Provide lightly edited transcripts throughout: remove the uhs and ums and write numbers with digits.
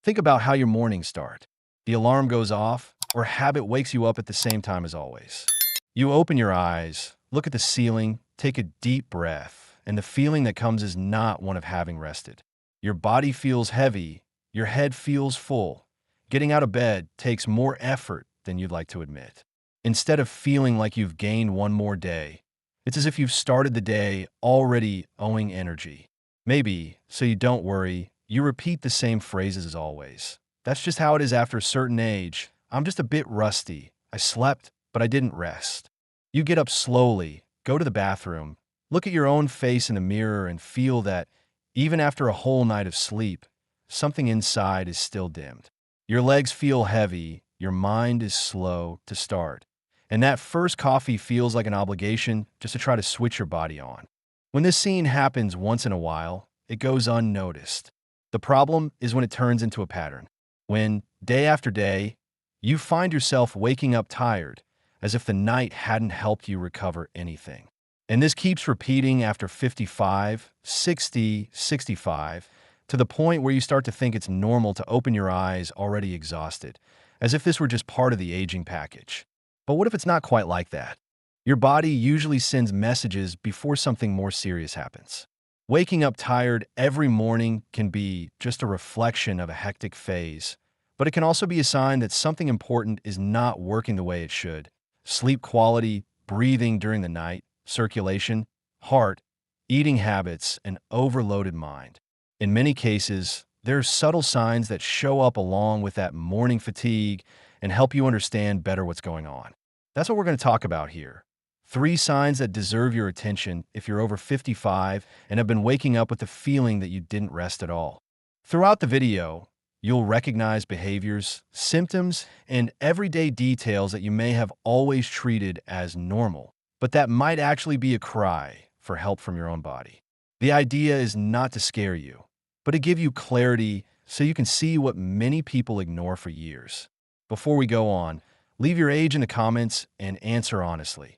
Think about how your mornings start. The alarm goes off, or habit wakes you up at the same time as always. You open your eyes, look at the ceiling, take a deep breath, and the feeling that comes is not one of having rested. Your body feels heavy, your head feels full. Getting out of bed takes more effort than you'd like to admit. Instead of feeling like you've gained one more day, it's as if you've started the day already owing energy. Maybe, so you don't worry, you repeat the same phrases as always. That's just how it is after a certain age. I'm just a bit rusty. I slept, but I didn't rest. You get up slowly, go to the bathroom, look at your own face in the mirror and feel that, even after a whole night of sleep, something inside is still dimmed. Your legs feel heavy, your mind is slow to start. And that first coffee feels like an obligation just to try to switch your body on. When this scene happens once in a while, it goes unnoticed. The problem is when it turns into a pattern. When, day after day, you find yourself waking up tired, as if the night hadn't helped you recover anything. And this keeps repeating after 55, 60, 65, to the point where you start to think it's normal to open your eyes already exhausted, as if this were just part of the aging package. But what if it's not quite like that? Your body usually sends messages before something more serious happens. Waking up tired every morning can be just a reflection of a hectic phase, but it can also be a sign that something important is not working the way it should. Sleep quality, breathing during the night, circulation, heart, eating habits, and overloaded mind. In many cases, there are subtle signs that show up along with that morning fatigue and help you understand better what's going on. That's what we're going to talk about here. 3 signs that deserve your attention if you're over 55 and have been waking up with the feeling that you didn't rest at all. Throughout the video, you'll recognize behaviors, symptoms, and everyday details that you may have always treated as normal, but that might actually be a cry for help from your own body. The idea is not to scare you, but to give you clarity so you can see what many people ignore for years. Before we go on, leave your age in the comments and answer honestly.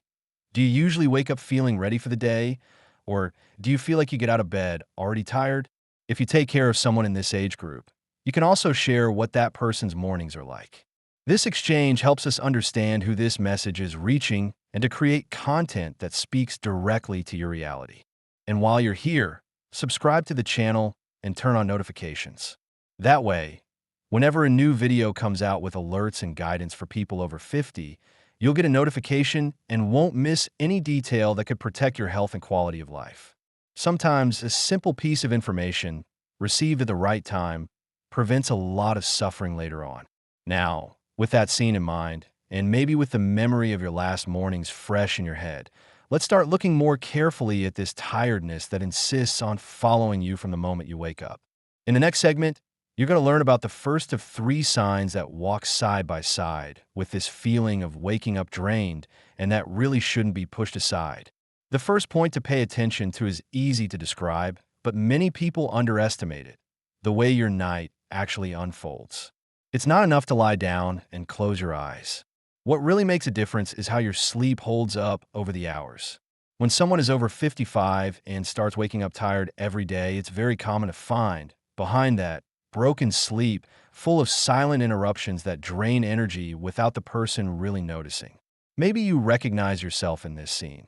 Do you usually wake up feeling ready for the day? Or do you feel like you get out of bed already tired? If you take care of someone in this age group, you can also share what that person's mornings are like. This exchange helps us understand who this message is reaching and to create content that speaks directly to your reality. And while you're here, subscribe to the channel and turn on notifications. That way, whenever a new video comes out with alerts and guidance for people over 50, you'll get a notification and won't miss any detail that could protect your health and quality of life. Sometimes a simple piece of information, received at the right time, prevents a lot of suffering later on. Now, with that scene in mind, and maybe with the memory of your last mornings fresh in your head, let's start looking more carefully at this tiredness that insists on following you from the moment you wake up. In the next segment, you're going to learn about the first of 3 signs that walk side by side with this feeling of waking up drained and that really shouldn't be pushed aside. The first point to pay attention to is easy to describe, but many people underestimate it: the way your night actually unfolds. It's not enough to lie down and close your eyes. What really makes a difference is how your sleep holds up over the hours. When someone is over 55 and starts waking up tired every day, it's very common to find, behind that, broken sleep, full of silent interruptions that drain energy without the person really noticing. Maybe you recognize yourself in this scene.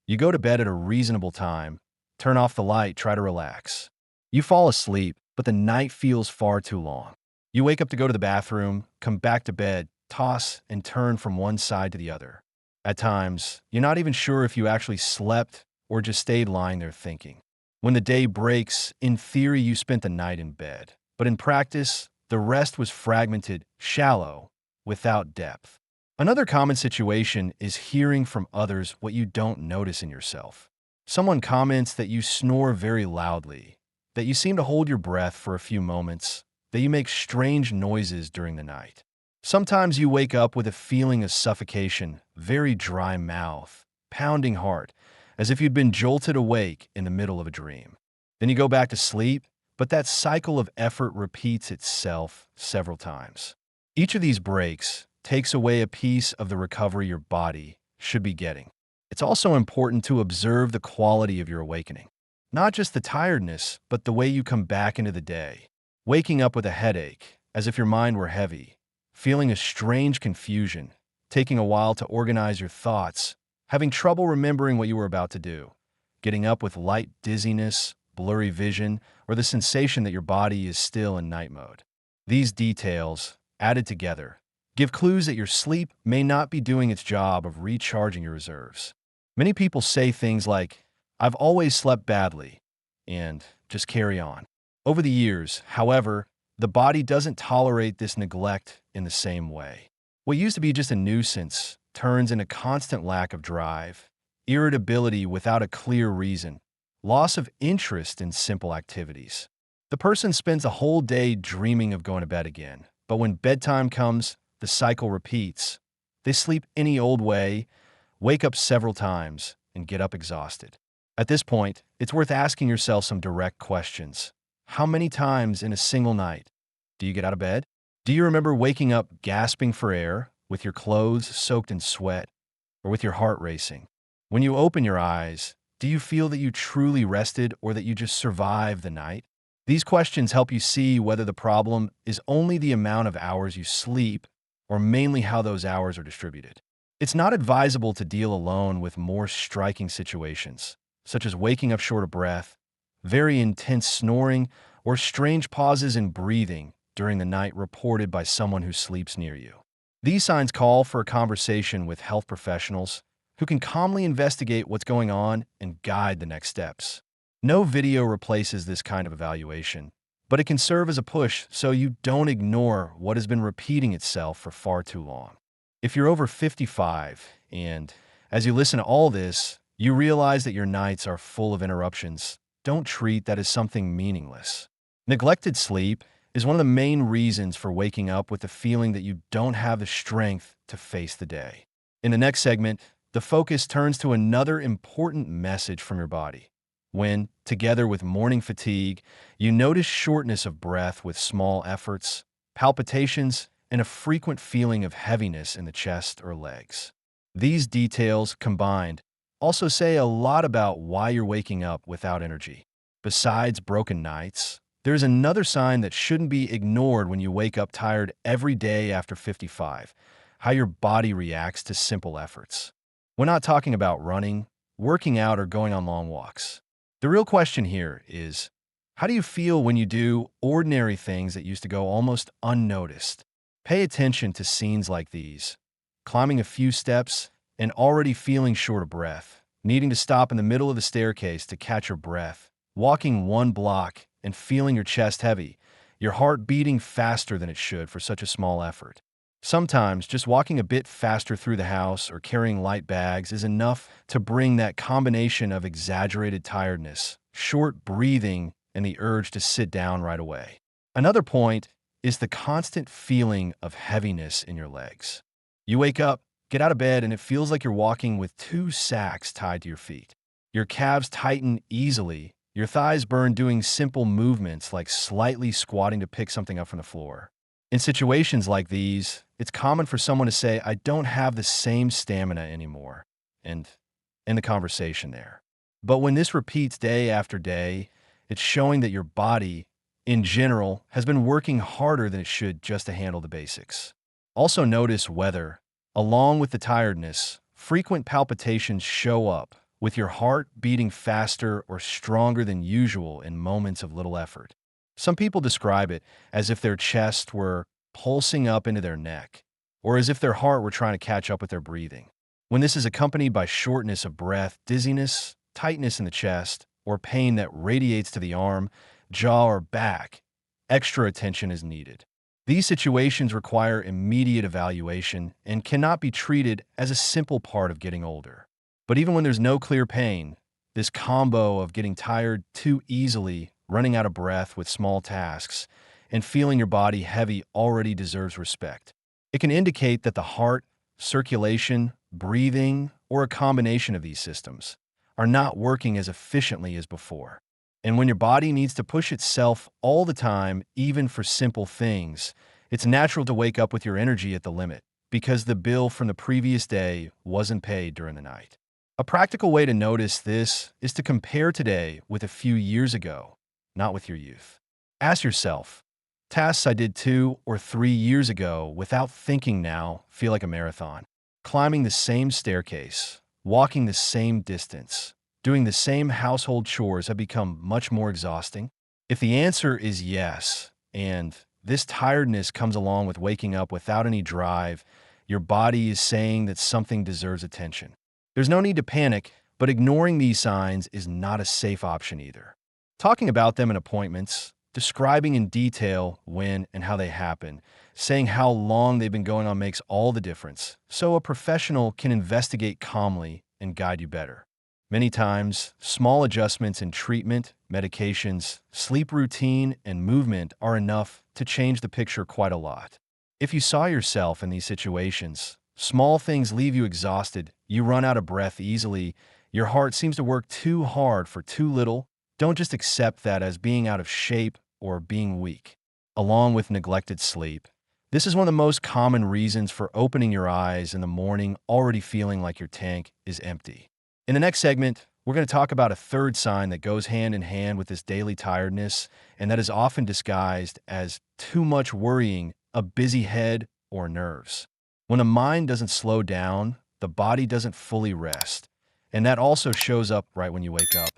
You go to bed at a reasonable time, turn off the light, try to relax. You fall asleep, but the night feels far too long. You wake up to go to the bathroom, come back to bed, toss and turn from one side to the other. At times, you're not even sure if you actually slept or just stayed lying there thinking. When the day breaks, in theory, you spent the night in bed. But in practice, the rest was fragmented, shallow, without depth. Another common situation is hearing from others what you don't notice in yourself. Someone comments that you snore very loudly, that you seem to hold your breath for a few moments, that you make strange noises during the night. Sometimes you wake up with a feeling of suffocation, very dry mouth, pounding heart, as if you'd been jolted awake in the middle of a dream. Then you go back to sleep, but that cycle of effort repeats itself several times. Each of these breaks takes away a piece of the recovery your body should be getting. It's also important to observe the quality of your awakening. Not just the tiredness, but the way you come back into the day. Waking up with a headache, as if your mind were heavy, feeling a strange confusion, taking a while to organize your thoughts, having trouble remembering what you were about to do, getting up with light dizziness, blurry vision, or the sensation that your body is still in night mode. These details, added together, give clues that your sleep may not be doing its job of recharging your reserves. Many people say things like, "I've always slept badly," and just carry on. Over the years, however, the body doesn't tolerate this neglect in the same way. What used to be just a nuisance turns into constant lack of drive, irritability without a clear reason, loss of interest in simple activities. The person spends the whole day dreaming of going to bed again, but when bedtime comes, the cycle repeats. They sleep any old way, wake up several times, and get up exhausted. At this point, it's worth asking yourself some direct questions. How many times in a single night do you get out of bed? Do you remember waking up gasping for air, with your clothes soaked in sweat, or with your heart racing? When you open your eyes, do you feel that you truly rested or that you just survived the night? These questions help you see whether the problem is only the amount of hours you sleep or mainly how those hours are distributed. It's not advisable to deal alone with more striking situations, such as waking up short of breath, very intense snoring, or strange pauses in breathing during the night reported by someone who sleeps near you. These signs call for a conversation with health professionals who can calmly investigate what's going on and guide the next steps. No video replaces this kind of evaluation, but it can serve as a push so you don't ignore what has been repeating itself for far too long. If you're over 55 and, as you listen to all this, you realize that your nights are full of interruptions, don't treat that as something meaningless. Neglected sleep is one of the main reasons for waking up with the feeling that you don't have the strength to face the day. In the next segment, the focus turns to another important message from your body. When, together with morning fatigue, you notice shortness of breath with small efforts, palpitations, and a frequent feeling of heaviness in the chest or legs. These details, combined, also say a lot about why you're waking up without energy. Besides broken nights, there's another sign that shouldn't be ignored when you wake up tired every day after 55, how your body reacts to simple efforts. We're not talking about running, working out, or going on long walks. The real question here is, how do you feel when you do ordinary things that used to go almost unnoticed? Pay attention to scenes like these. Climbing a few steps and already feeling short of breath, needing to stop in the middle of the staircase to catch your breath, walking one block and feeling your chest heavy, your heart beating faster than it should for such a small effort. Sometimes just walking a bit faster through the house or carrying light bags is enough to bring that combination of exaggerated tiredness, short breathing, and the urge to sit down right away. Another point is the constant feeling of heaviness in your legs. You wake up, get out of bed, and it feels like you're walking with two sacks tied to your feet. Your calves tighten easily, your thighs burn doing simple movements like slightly squatting to pick something up from the floor. In situations like these, it's common for someone to say, "I don't have the same stamina anymore," and end the conversation there. But when this repeats day after day, it's showing that your body, in general, has been working harder than it should just to handle the basics. Also notice whether, along with the tiredness, frequent palpitations show up, with your heart beating faster or stronger than usual in moments of little effort. Some people describe it as if their chest were pulsing up into their neck, or as if their heart were trying to catch up with their breathing. When this is accompanied by shortness of breath, dizziness, tightness in the chest, or pain that radiates to the arm, jaw, or back, extra attention is needed. These situations require immediate evaluation and cannot be treated as a simple part of getting older. But even when there's no clear pain, this combo of getting tired too easily, running out of breath with small tasks, and feeling your body heavy already deserves respect. It can indicate that the heart, circulation, breathing, or a combination of these systems are not working as efficiently as before. And when your body needs to push itself all the time, even for simple things, it's natural to wake up with your energy at the limit because the bill from the previous day wasn't paid during the night. A practical way to notice this is to compare today with a few years ago, not with your youth. Ask yourself, Tasks I did 2 or 3 years ago without thinking now feel like a marathon. Climbing the same staircase, walking the same distance, doing the same household chores have become much more exhausting. If the answer is yes, and this tiredness comes along with waking up without any drive, your body is saying that something deserves attention. There's no need to panic, but ignoring these signs is not a safe option either. Talking about them in appointments, describing in detail when and how they happen, saying how long they've been going on makes all the difference, so a professional can investigate calmly and guide you better. Many times, small adjustments in treatment, medications, sleep routine, and movement are enough to change the picture quite a lot. If you saw yourself in these situations, small things leave you exhausted, you run out of breath easily, your heart seems to work too hard for too little, don't just accept that as being out of shape or being weak. Along with neglected sleep, this is one of the most common reasons for opening your eyes in the morning already feeling like your tank is empty. In the next segment, we're going to talk about a third sign that goes hand in hand with this daily tiredness, and that is often disguised as too much worrying, a busy head, or nerves. When the mind doesn't slow down, the body doesn't fully rest, and that also shows up right when you wake up.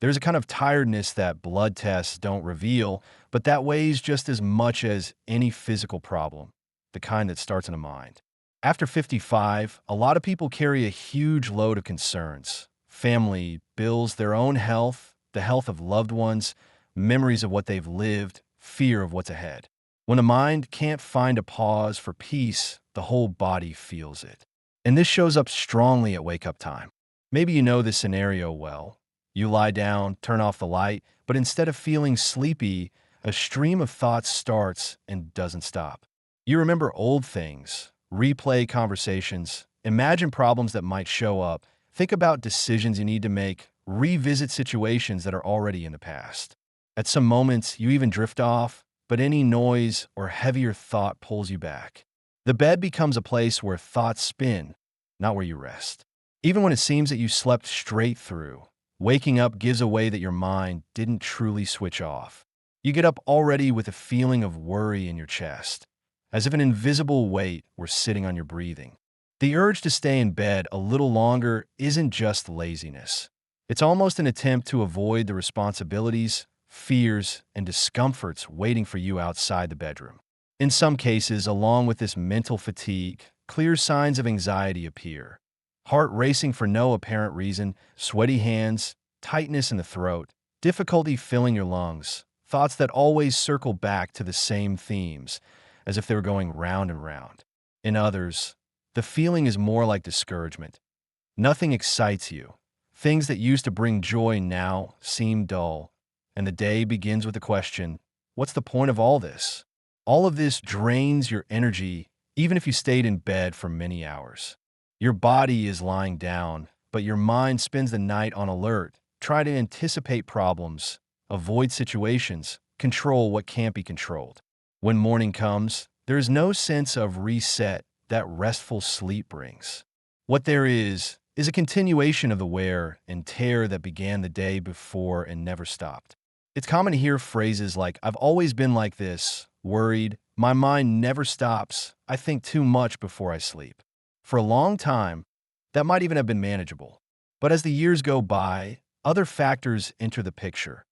There's a kind of tiredness that blood tests don't reveal, but that weighs just as much as any physical problem, the kind that starts in the mind. After 55, a lot of people carry a huge load of concerns: family, bills, their own health, the health of loved ones, memories of what they've lived, fear of what's ahead. When the mind can't find a pause for peace, the whole body feels it. And this shows up strongly at wake-up time. Maybe you know this scenario well. You lie down, turn off the light, but instead of feeling sleepy, a stream of thoughts starts and doesn't stop. You remember old things, replay conversations, imagine problems that might show up, think about decisions you need to make, revisit situations that are already in the past. At some moments, you even drift off, but any noise or heavier thought pulls you back. The bed becomes a place where thoughts spin, not where you rest. Even when it seems that you slept straight through, waking up gives away that your mind didn't truly switch off. You get up already with a feeling of worry in your chest, as if an invisible weight were sitting on your breathing. The urge to stay in bed a little longer isn't just laziness. It's almost an attempt to avoid the responsibilities, fears, and discomforts waiting for you outside the bedroom. In some cases, along with this mental fatigue, clear signs of anxiety appear. Heart racing for no apparent reason, sweaty hands, tightness in the throat, difficulty filling your lungs, thoughts that always circle back to the same themes, as if they were going round and round. In others, the feeling is more like discouragement. Nothing excites you. Things that used to bring joy now seem dull, and the day begins with the question, what's the point of all this? All of this drains your energy, even if you stayed in bed for many hours. Your body is lying down, but your mind spends the night on alert, trying to anticipate problems, avoid situations, control what can't be controlled. When morning comes, there is no sense of reset that restful sleep brings. What there is a continuation of the wear and tear that began the day before and never stopped. It's common to hear phrases like, "I've always been like this," "worried," "my mind never stops," "I think too much before I sleep." For a long time, that might even have been manageable. But as the years go by, other factors enter the picture.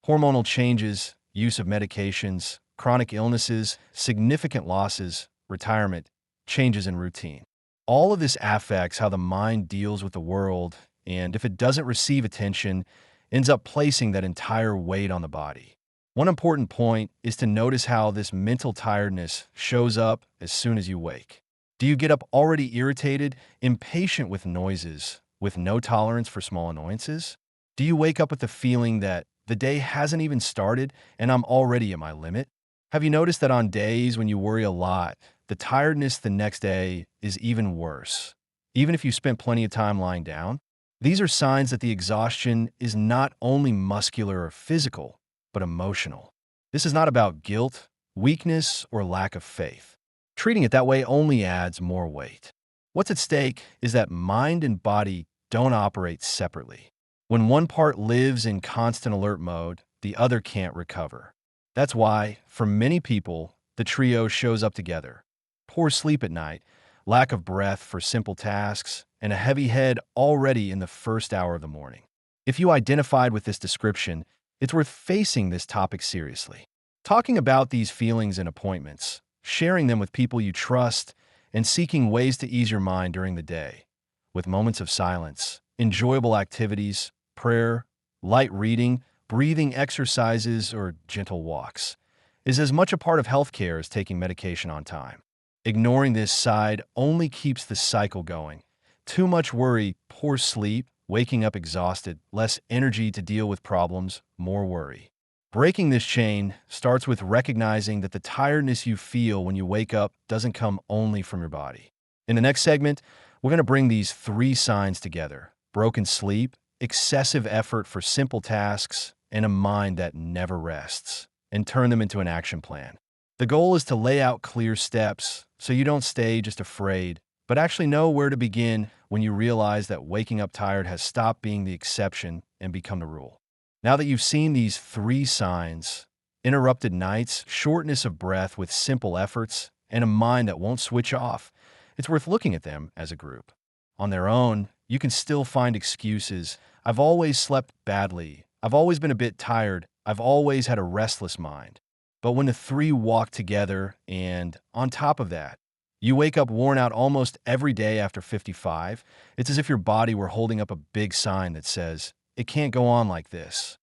Hormonal changes, use of medications, chronic illnesses, significant losses, retirement, changes in routine. All of this affects how the mind deals with the world, and if it doesn't receive attention, ends up placing that entire weight on the body. One important point is to notice how this mental tiredness shows up as soon as you wake. Do you get up already irritated, impatient with noises, with no tolerance for small annoyances? Do you wake up with the feeling that the day hasn't even started and I'm already at my limit? Have you noticed that on days when you worry a lot, the tiredness the next day is even worse, even if you spent plenty of time lying down? These are signs that the exhaustion is not only muscular or physical, but emotional. This is not about guilt, weakness, or lack of faith. Treating it that way only adds more weight. What's at stake is that mind and body don't operate separately. When one part lives in constant alert mode, the other can't recover. That's why, for many people, the trio shows up together. Poor sleep at night, lack of breath for simple tasks, and a heavy head already in the first hour of the morning. If you identified with this description, it's worth facing this topic seriously. Talking about these feelings in appointments, sharing them with people you trust, and seeking ways to ease your mind during the day, with moments of silence, enjoyable activities, prayer, light reading, breathing exercises, or gentle walks, is as much a part of healthcare as taking medication on time. Ignoring this side only keeps the cycle going. Too much worry, poor sleep, waking up exhausted, less energy to deal with problems, more worry. Breaking this chain starts with recognizing that the tiredness you feel when you wake up doesn't come only from your body. In the next segment, we're going to bring these three signs together: broken sleep, excessive effort for simple tasks, and a mind that never rests, and turn them into an action plan. The goal is to lay out clear steps so you don't stay just afraid, but actually know where to begin when you realize that waking up tired has stopped being the exception and become the rule. Now that you've seen these three signs, interrupted nights, shortness of breath with simple efforts, and a mind that won't switch off, it's worth looking at them as a group. On their own, you can still find excuses. I've always slept badly. I've always been a bit tired. I've always had a restless mind. But when the three walk together, and on top of that, you wake up worn out almost every day after 55, it's as if your body were holding up a big sign that says, it can't go on like this.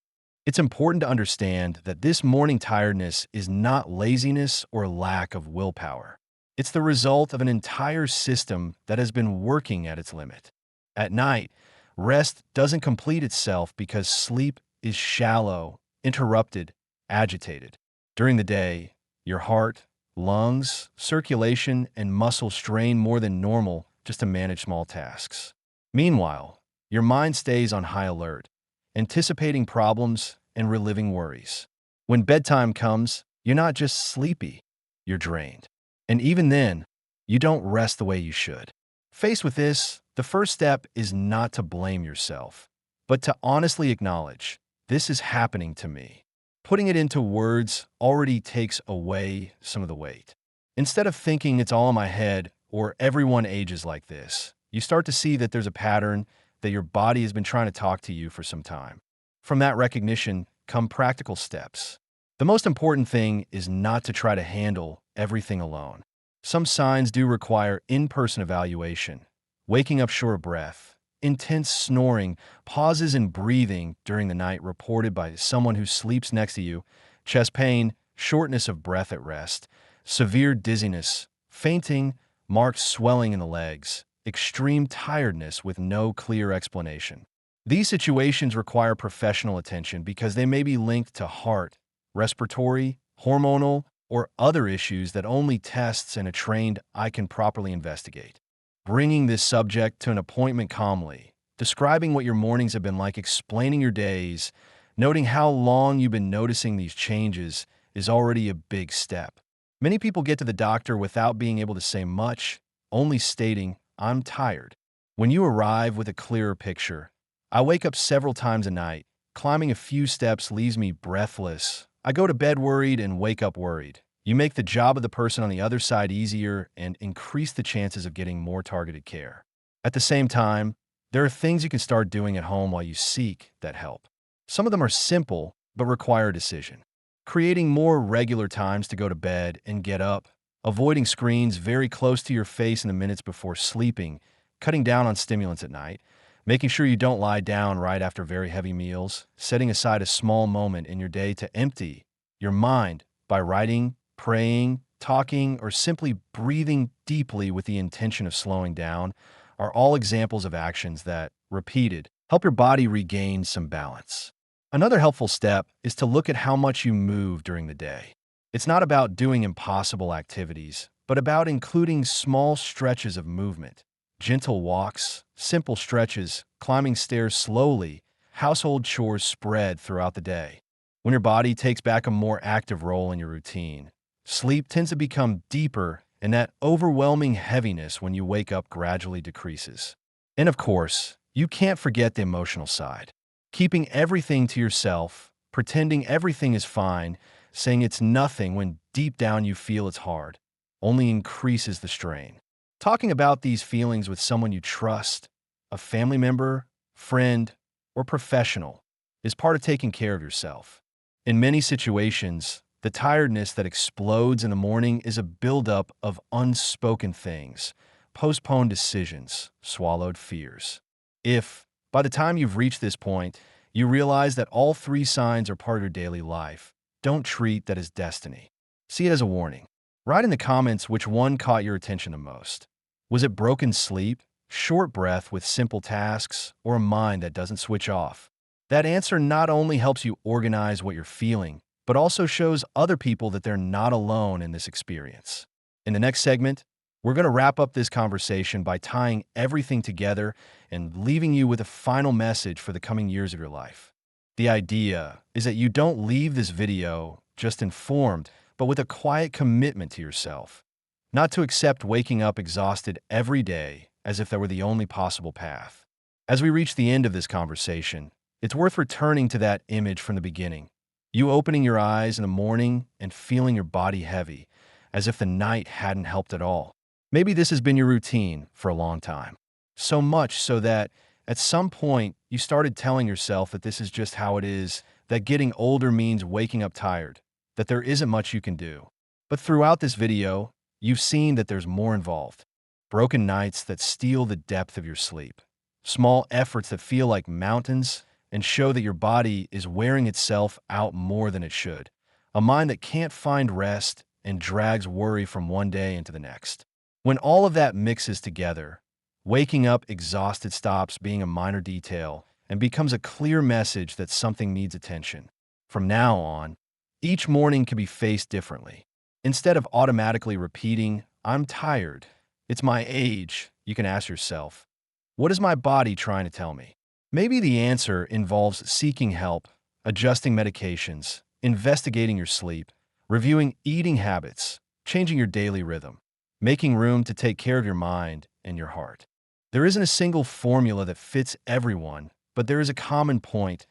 It's important to understand that this morning tiredness is not laziness or lack of willpower. It's the result of an entire system that has been working at its limit. At night, rest doesn't complete itself because sleep is shallow, interrupted, agitated. During the day, your heart, lungs, circulation, and muscle strain more than normal just to manage small tasks. Meanwhile, your mind stays on high alert, anticipating problems and reliving worries. When bedtime comes, you're not just sleepy, you're drained. And even then, you don't rest the way you should. Faced with this, the first step is not to blame yourself, but to honestly acknowledge, this is happening to me. Putting it into words already takes away some of the weight. Instead of thinking it's all in my head or everyone ages like this, you start to see that there's a pattern that your body has been trying to talk to you for some time. From that recognition come practical steps. The most important thing is not to try to handle everything alone. Some signs do require in-person evaluation: waking up short of breath, intense snoring, pauses in breathing during the night reported by someone who sleeps next to you, chest pain, shortness of breath at rest, severe dizziness, fainting, marked swelling in the legs, extreme tiredness with no clear explanation. These situations require professional attention because they may be linked to heart, respiratory, hormonal, or other issues that only tests and a trained eye can properly investigate. Bringing this subject to an appointment calmly, describing what your mornings have been like, explaining your days, noting how long you've been noticing these changes is already a big step. Many people get to the doctor without being able to say much, only stating, "I'm tired." When you arrive with a clearer picture, "I wake up several times a night. Climbing a few steps leaves me breathless. I go to bed worried and wake up worried." You make the job of the person on the other side easier and increase the chances of getting more targeted care. At the same time, there are things you can start doing at home while you seek that help. Some of them are simple, but require a decision. Creating more regular times to go to bed and get up, avoiding screens very close to your face in the minutes before sleeping, cutting down on stimulants at night, making sure you don't lie down right after very heavy meals, setting aside a small moment in your day to empty your mind by writing, praying, talking, or simply breathing deeply with the intention of slowing down are all examples of actions that, repeated, help your body regain some balance. Another helpful step is to look at how much you move during the day. It's not about doing impossible activities, but about including small stretches of movement, gentle walks, simple stretches, climbing stairs slowly, household chores spread throughout the day. When your body takes back a more active role in your routine, sleep tends to become deeper, and that overwhelming heaviness when you wake up gradually decreases. And of course, you can't forget the emotional side. Keeping everything to yourself, pretending everything is fine, saying it's nothing when deep down you feel it's hard, only increases the strain. Talking about these feelings with someone you trust, a family member, friend, or professional, is part of taking care of yourself. In many situations, the tiredness that explodes in the morning is a buildup of unspoken things, postponed decisions, swallowed fears. If, by the time you've reached this point, you realize that all three signs are part of your daily life, don't treat that as destiny. See it as a warning. Write in the comments which one caught your attention the most. Was it broken sleep, short breath with simple tasks, or a mind that doesn't switch off? That answer not only helps you organize what you're feeling, but also shows other people that they're not alone in this experience. In the next segment, we're going to wrap up this conversation by tying everything together and leaving you with a final message for the coming years of your life. The idea is that you don't leave this video just informed, but with a quiet commitment to yourself, not to accept waking up exhausted every day as if that were the only possible path. As we reach the end of this conversation, it's worth returning to that image from the beginning. You opening your eyes in the morning and feeling your body heavy, as if the night hadn't helped at all. Maybe this has been your routine for a long time. So much so that at some point you started telling yourself that this is just how it is, that getting older means waking up tired, that there isn't much you can do. But throughout this video, you've seen that there's more involved. Broken nights that steal the depth of your sleep. Small efforts that feel like mountains and show that your body is wearing itself out more than it should. A mind that can't find rest and drags worry from one day into the next. When all of that mixes together, waking up exhausted stops being a minor detail and becomes a clear message that something needs attention. From now on, each morning can be faced differently. Instead of automatically repeating, "I'm tired, it's my age," you can ask yourself, what is my body trying to tell me? Maybe the answer involves seeking help, adjusting medications, investigating your sleep, reviewing eating habits, changing your daily rhythm, making room to take care of your mind and your heart. There isn't a single formula that fits everyone, but there is a common point: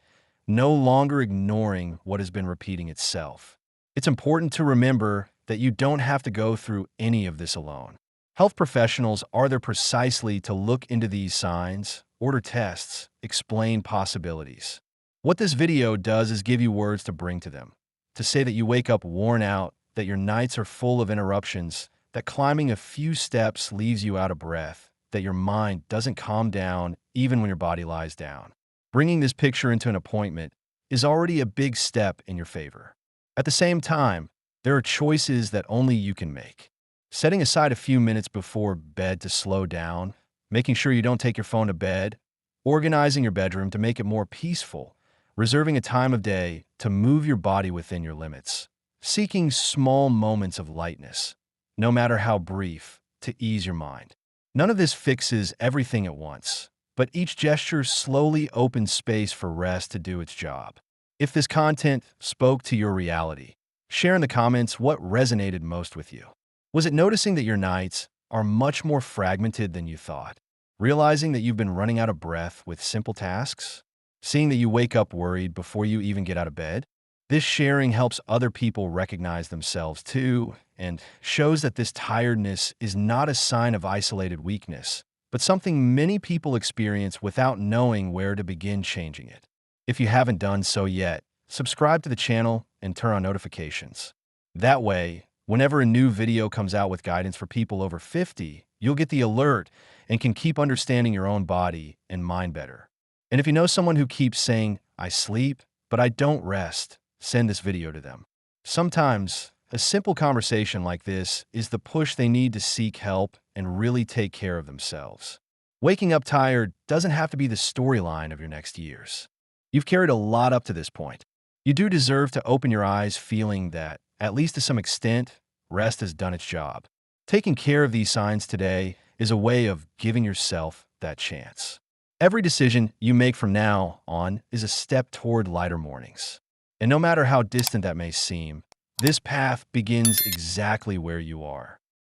no longer ignoring what has been repeating itself. It's important to remember that you don't have to go through any of this alone. Health professionals are there precisely to look into these signs, order tests, explain possibilities. What this video does is give you words to bring to them, to say that you wake up worn out, that your nights are full of interruptions, that climbing a few steps leaves you out of breath, that your mind doesn't calm down even when your body lies down. Bringing this picture into an appointment is already a big step in your favor. At the same time, there are choices that only you can make. Setting aside a few minutes before bed to slow down, making sure you don't take your phone to bed, organizing your bedroom to make it more peaceful, reserving a time of day to move your body within your limits, seeking small moments of lightness, no matter how brief, to ease your mind. None of this fixes everything at once, but each gesture slowly opens space for rest to do its job. If this content spoke to your reality, share in the comments what resonated most with you. Was it noticing that your nights are much more fragmented than you thought? Realizing that you've been running out of breath with simple tasks? Seeing that you wake up worried before you even get out of bed? This sharing helps other people recognize themselves too, and shows that this tiredness is not a sign of isolated weakness, but something many people experience without knowing where to begin changing it. If you haven't done so yet, subscribe to the channel and turn on notifications. That way, whenever a new video comes out with guidance for people over 50, you'll get the alert and can keep understanding your own body and mind better. And if you know someone who keeps saying, "I sleep, but I don't rest," send this video to them. Sometimes, a simple conversation like this is the push they need to seek help and really take care of themselves. Waking up tired doesn't have to be the storyline of your next years. You've carried a lot up to this point. You do deserve to open your eyes feeling that, at least to some extent, rest has done its job. Taking care of these signs today is a way of giving yourself that chance. Every decision you make from now on is a step toward lighter mornings. And no matter how distant that may seem, this path begins exactly where you are.